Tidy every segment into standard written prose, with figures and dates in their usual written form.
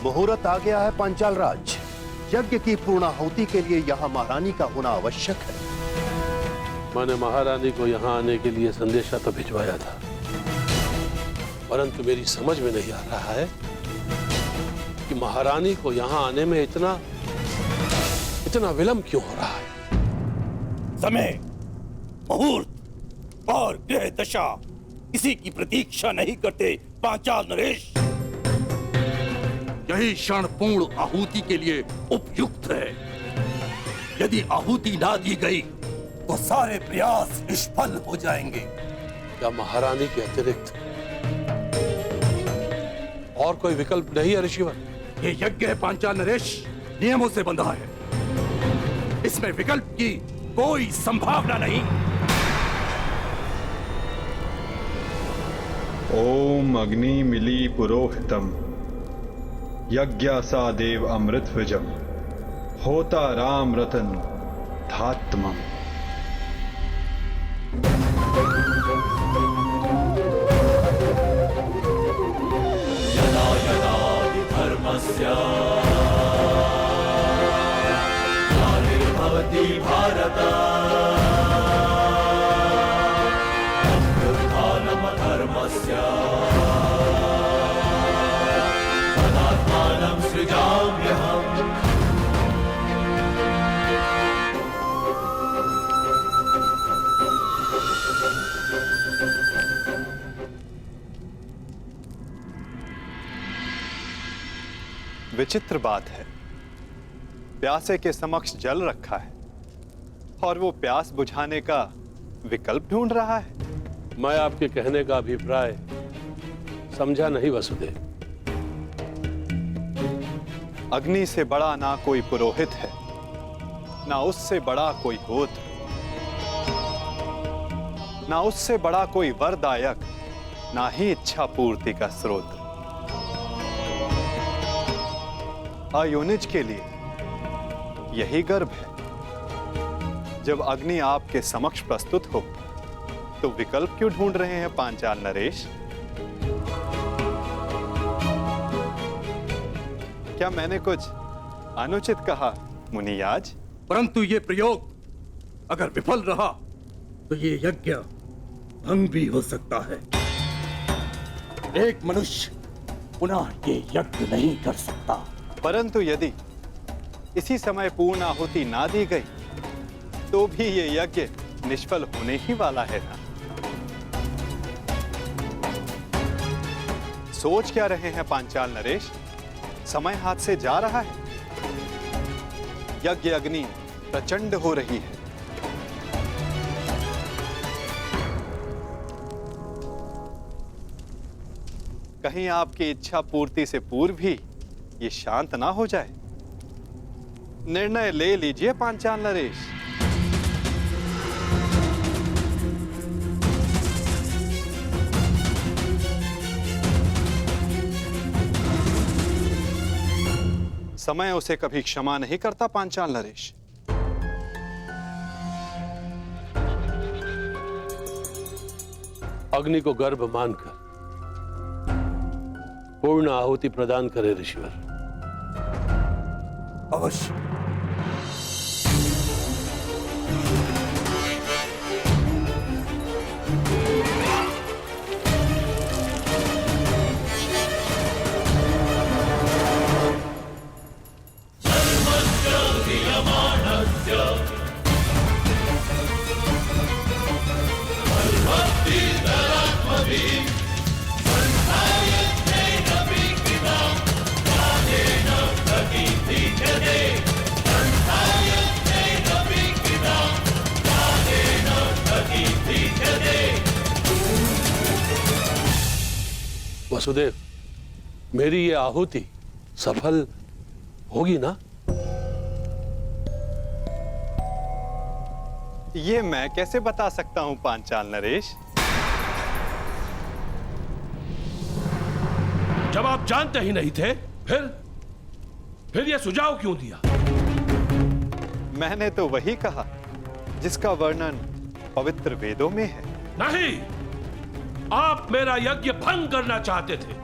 मुहूर्त आ गया है पांचाल राज। यज्ञ की पूर्णाहुति के लिए यहाँ महारानी का होना आवश्यक है। मैंने महारानी को यहाँ आने के लिए संदेशा तो भिजवाया था, परंतु मेरी समझ में नहीं आ रहा है कि महारानी को यहाँ आने में इतना विलंब क्यों हो रहा है। समय, मुहूर्त और ग्रह दशा किसी की प्रतीक्षा नहीं करते पांचाल नरेश। यही क्षण पूर्ण आहुति के लिए उपयुक्त है। यदि आहुति ना दी गई तो सारे प्रयास निष्फल हो जाएंगे। क्या महारानी के अतिरिक्त और कोई विकल्प नहीं है ऋषिवर? ये यज्ञ है पांचाल नरेश, नियमों से बंधा है। इसमें विकल्प की कोई संभावना नहीं। ओम अग्नि मिली पुरोहितम यज्ञासा देव अमृतविजम होता राम रतन धात्मम। यदा यदा धर्मस्य ग्लानिर्भवति भारत अभ्युत्थानम् अधर्मस्य तदात्मानं सृजाम्यहम्। विचित्र बात है, प्यासे के समक्ष जल रखा है और वो प्यास बुझाने का विकल्प ढूंढ रहा है। मैं आपके कहने का अभिप्राय समझा नहीं वसुदेव। अग्नि से बड़ा ना कोई पुरोहित है, ना उससे बड़ा कोई गोत्र, ना उससे बड़ा कोई वरदायक, ना ही इच्छा पूर्ति का स्रोत। अयोनिज के लिए यही गर्भ है। जब अग्नि आपके समक्ष प्रस्तुत हो तो विकल्प क्यों ढूंढ रहे हैं पांचाल नरेश? क्या मैंने कुछ अनुचित कहा मुनियाज? परंतु ये प्रयोग अगर विफल रहा तो ये यज्ञ भंग भी हो सकता है। एक मनुष्य पुनः ये यज्ञ नहीं कर सकता। परंतु यदि इसी समय पूर्ण आहुति ना दी गई तो भी ये यज्ञ निष्फल होने ही वाला है ना। सोच क्या रहे हैं पांचाल नरेश? समय हाथ से जा रहा है। यज्ञ अग्नि प्रचंड हो रही है। कहीं आपकी इच्छा पूर्ति से पूर्व ही ये शांत ना हो जाए। निर्णय ले लीजिए पांचाल नरेश। समय उसे कभी क्षमा नहीं करता पांचाल नरेश। अग्नि को गर्भ मानकर पूर्ण आहुति प्रदान करे ऋषिवर। अवश्य। वसुदेव, मेरी ये आहुति सफल होगी ना? ये मैं कैसे बता सकता हूं पांचाल नरेश? जब आप जानते ही नहीं थे, फिर यह सुझाव क्यों दिया? मैंने तो वही कहा जिसका वर्णन पवित्र वेदों में है। नहीं, आप मेरा यज्ञ भंग करना चाहते थे।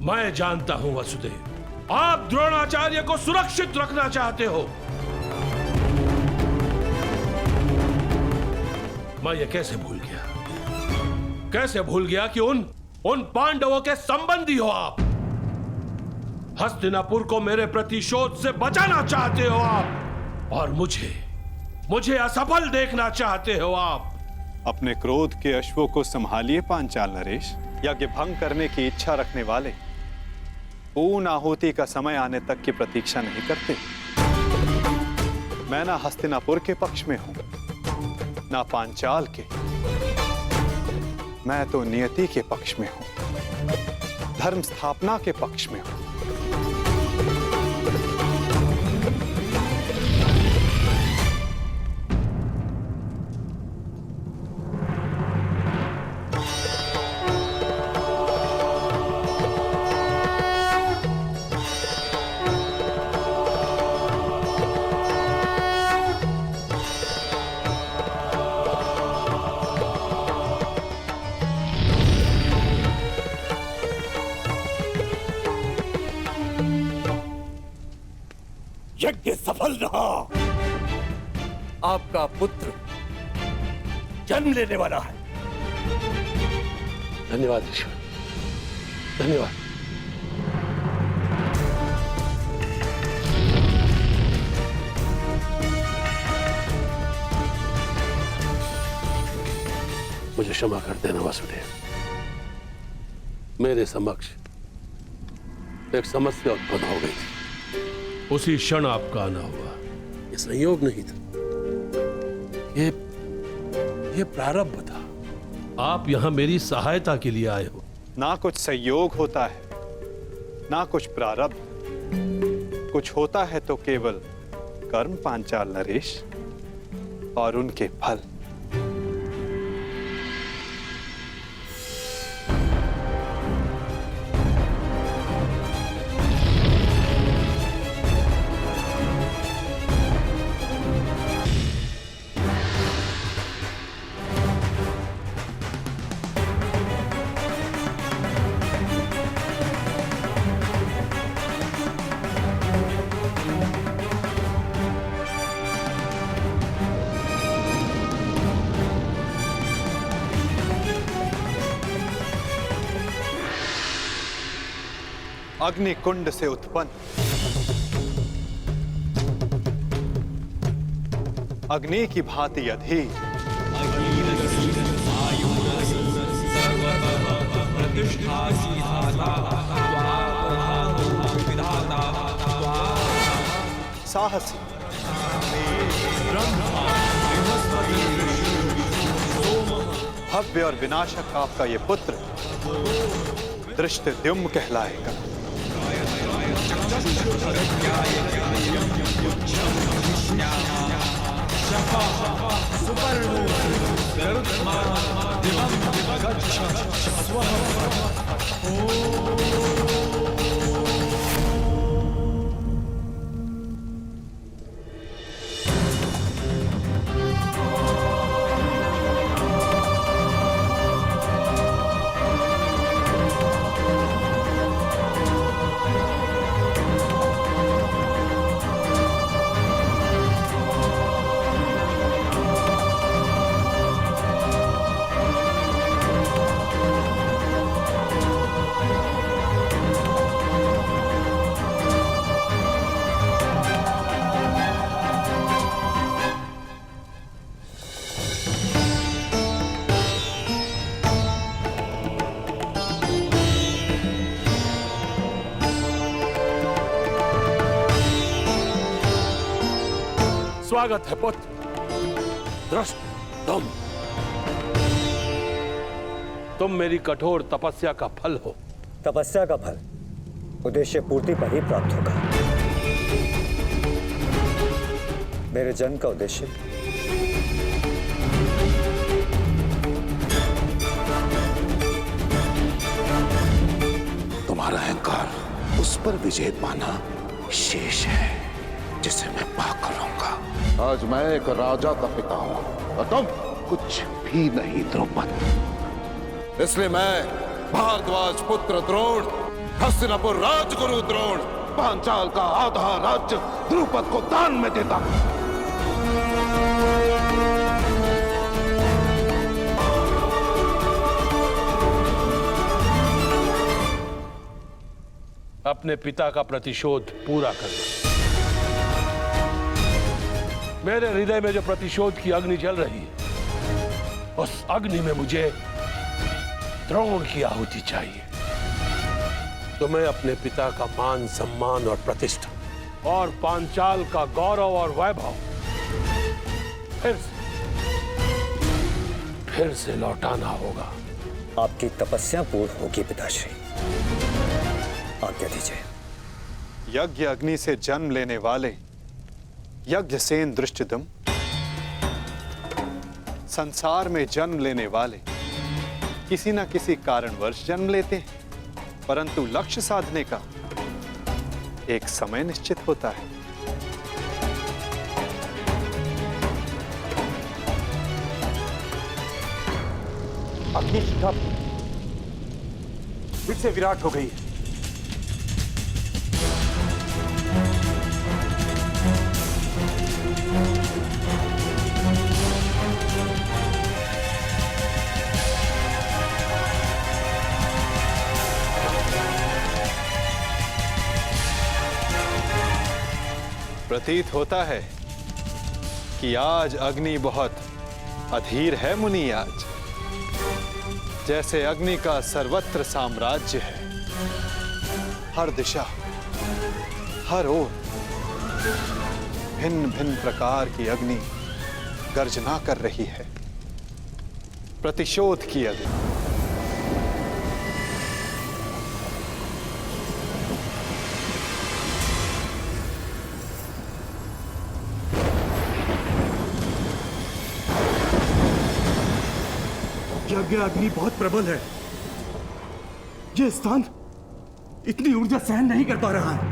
मैं जानता हूं वसुदेव, आप द्रोणाचार्य को सुरक्षित रखना चाहते हो। मैं ये कैसे भूल गया, कैसे भूल गया कि उन पांडवों के संबंधी हो आप। हस्तिनापुर को मेरे प्रतिशोध से बचाना चाहते हो आप, और मुझे असफल देखना चाहते हो आप। अपने क्रोध के अश्वों को संभालिए पांचाल नरेश। यज्ञ भंग करने की इच्छा रखने वाले पूर्ण आहुति का समय आने तक की प्रतीक्षा नहीं करते। मैं ना हस्तिनापुर के पक्ष में हूं, ना पांचाल के। मैं तो नियति के पक्ष में हूं, धर्म स्थापना के पक्ष में हूं। यज्ञ सफल रहा। आपका पुत्र जन्म लेने वाला है। धन्यवाद ईश्वर, धन्यवाद। मुझे क्षमा कर देना वासुदेव। मेरे समक्ष एक समस्या उत्पन्न हो गई थी, उसी क्षण आपका आना हुआ। ये संयोग नहीं था, ये प्रारब्ध था। आप यहां मेरी सहायता के लिए आए हो। ना कुछ संयोग होता है, ना कुछ प्रारब्ध। कुछ होता है तो केवल कर्म पांचाल नरेश, और उनके फल। अग्निकुंड से उत्पन्न अग्नि की भांति अधीर, साहसी, भव्य और विनाशक आपका ये पुत्र धृष्टद्युम्न कहलाएगा। स्वागत है पुत्र धृष्टद्युम्न। तुम मेरी कठोर तपस्या का फल हो। तपस्या का फल उद्देश्य पूर्ति पर ही प्राप्त होगा। मेरे जन्म का उद्देश्य तुम्हारा अहंकार उस पर विजय पाना शेष है जिसे मैं पाकर रहूंगा। आज मैं एक राजा का पिता हूं और तुम कुछ भी नहीं द्रौपद। इसलिए मैं भारद्वाज पुत्र द्रोण, हस्तिनापुर राजगुरु द्रोण पांचाल का आधा राज्य द्रुपद को दान में देता। अपने पिता का प्रतिशोध पूरा करना। मेरे हृदय में जो प्रतिशोध की अग्नि जल रही है, उस अग्नि में मुझे द्रोण की आहुति चाहिए। तो मैं अपने पिता का मान सम्मान और प्रतिष्ठा और पांचाल का गौरव और वैभव फिर से लौटाना होगा। आपकी तपस्या पूर्ण होगी पिताश्री, आज्ञा दीजिए। यज्ञ अग्नि से जन्म लेने वाले यज्ञसेन दृष्टद्युम्न संसार में जन्म लेने वाले किसी न किसी कारणवश जन्म लेते हैं, परंतु लक्ष्य साधने का एक समय निश्चित होता है। अग्नि शिखा फिर से विराट हो गई है। प्रतीत होता है कि आज अग्नि बहुत अधीर है मुनि। आज जैसे अग्नि का सर्वत्र साम्राज्य है, हर दिशा हर ओर भिन्न भिन्न प्रकार की अग्नि गर्जना कर रही है, प्रतिशोध की अग्नि। यज्ञ अग्नि बहुत प्रबल है। यह स्थान इतनी ऊर्जा सहन नहीं कर पा रहा है।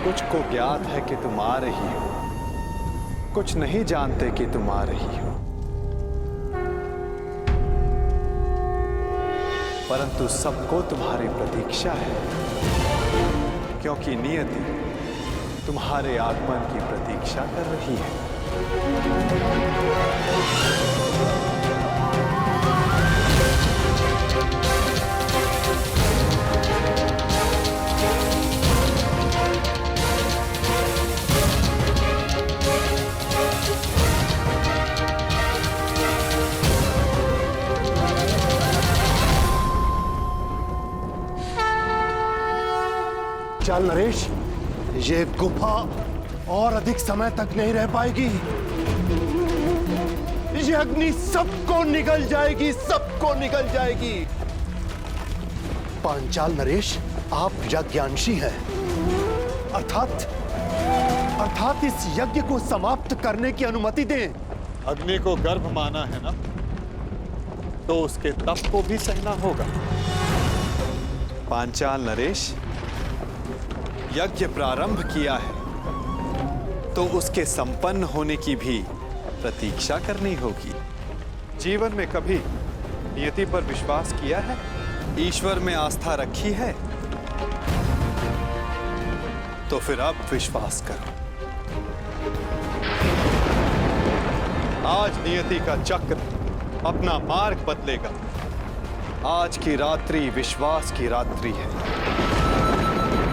कुछ को ज्ञात है कि तुम आ रही हो, कुछ नहीं जानते कि तुम आ रही हो, परंतु सबको तुम्हारी प्रतीक्षा है, क्योंकि नियति तुम्हारे आगमन की प्रतीक्षा कर रही है। चल नरेश, ये गुफा और अधिक समय तक नहीं रह पाएगी। ये अग्नि सबको निगल जाएगी, सबको निगल जाएगी। पांचाल नरेश, आप यज्ञांशी हैं, अर्थात इस यज्ञ को समाप्त करने की अनुमति दें। अग्नि को गर्भ माना है ना, तो उसके तप को भी सहना होगा। पांचाल नरेश, यज्ञ प्रारंभ किया है तो उसके संपन्न होने की भी प्रतीक्षा करनी होगी। जीवन में कभी नियति पर विश्वास किया है? ईश्वर में आस्था रखी है? तो फिर अब विश्वास करो। आज नियति का चक्र अपना मार्ग बदलेगा। आज की रात्रि विश्वास की रात्रि है।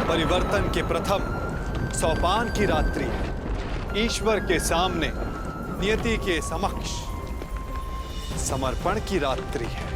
परिवर्तन के प्रथम सोपान की रात्रि है। ईश्वर के सामने नियति के समक्ष समर्पण की रात्रि है।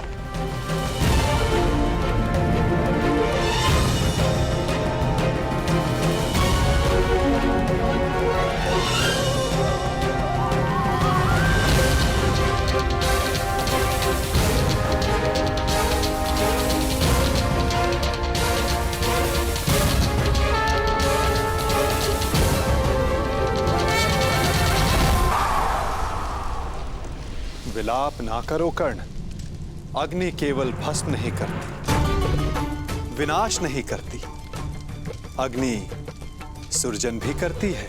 विलाप ना करो कर्ण। अग्नि केवल भस्म नहीं करती, विनाश नहीं करती, अग्नि सृजन भी करती है।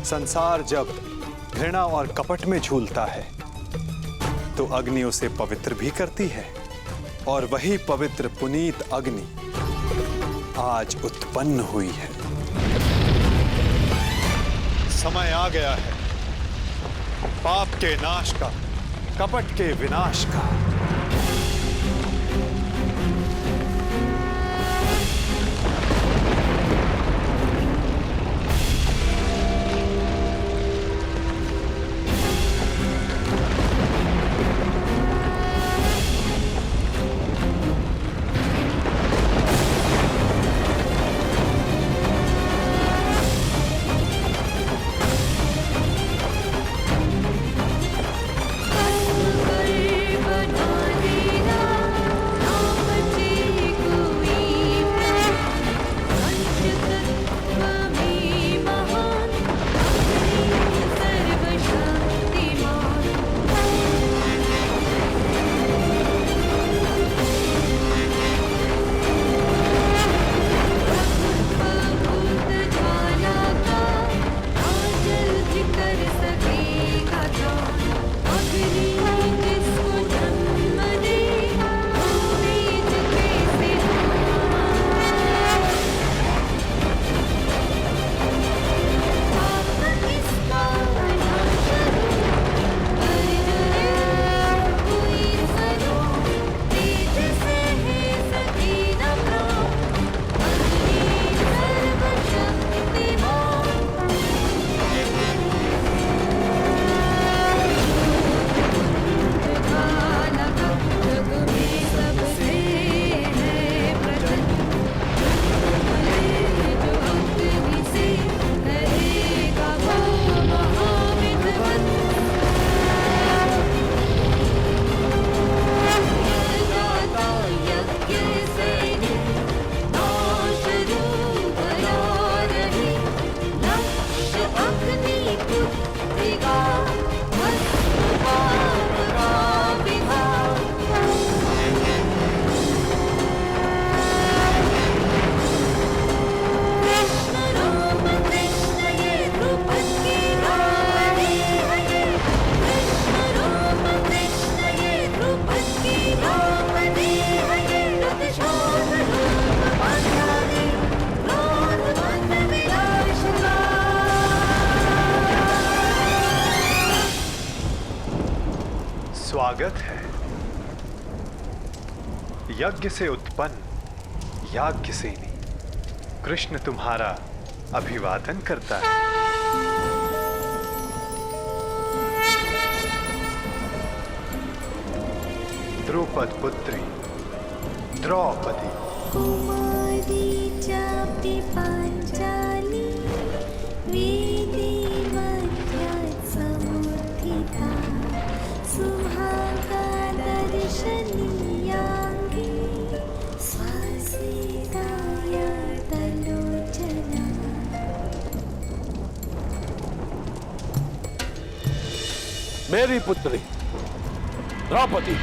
संसार जब घृणा और कपट में झूलता है तो अग्नि उसे पवित्र भी करती है, और वही पवित्र पुनीत अग्नि आज उत्पन्न हुई है। समय आ गया है पाप के नाश का, कपट के विनाश का। स्वागत है। यज्ञ से उत्पन्न याज्ञसेनी कृष्ण तुम्हारा अभिवादन करता है। द्रुपद पुत्री द्रौपदी, कुमारी चापी पांचाली वेदी मध्य समुत्थिता सुहागा दर्शनीयांगी स्वासिताय तलोचना। मेरी पुत्री द्रौपदी,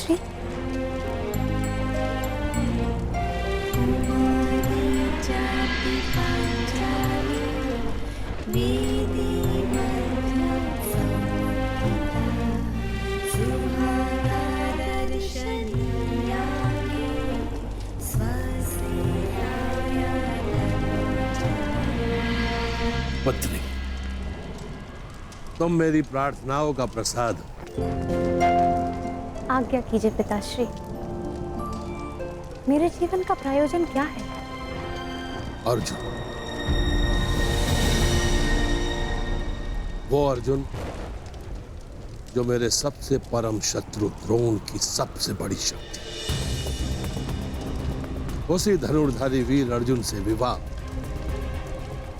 पिताश्री? चापि पाञ्चाली वेदे मध्यसमुत्थिता सुहागा दर्शनीयाके स्वसेनाया पत्नी, तुम मेरी प्रार्थनाओं का प्रसाद हो। आज्ञा कीजिए पिताश्री, मेरे जीवन का प्रयोजन क्या है? अर्जुन, वो अर्जुन जो मेरे सबसे परम शत्रु द्रोण की सबसे बड़ी शक्ति, उसी धनुर्धारी वीर अर्जुन से विवाह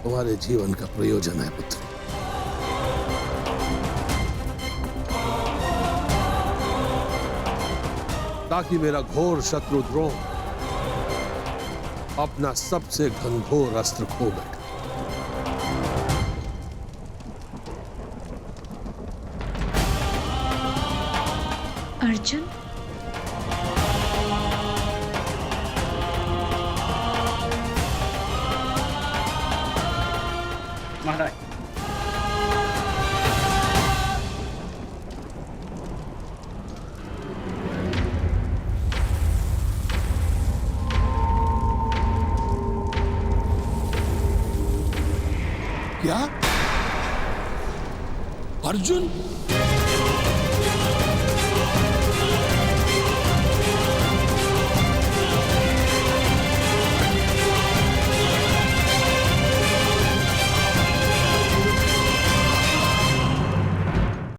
तुम्हारे जीवन का प्रयोजन है पुत्र। ताकि मेरा घोर शत्रु द्रोण अपना सबसे घनघोर अस्त्र खो बैठे। अर्जुन, महाराज, क्या अर्जुन?